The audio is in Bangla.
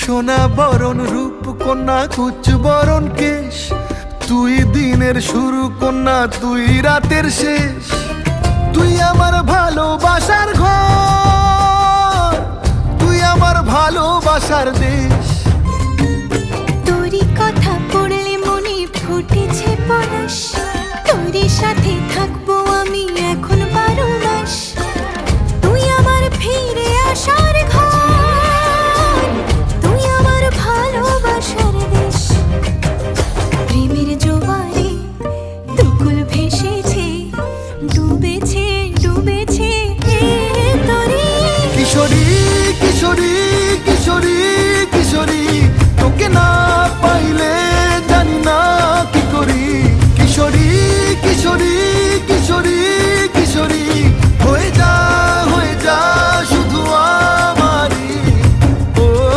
সোনা বরণ রূপ কন্যা কুচ বরণ কেশ, তুই দিনের শুরু কন্যা তুই রাতের শেষ। তুই আমার ভালোবাসার ঘর, তুই আমার ভালোবাসার দেশ।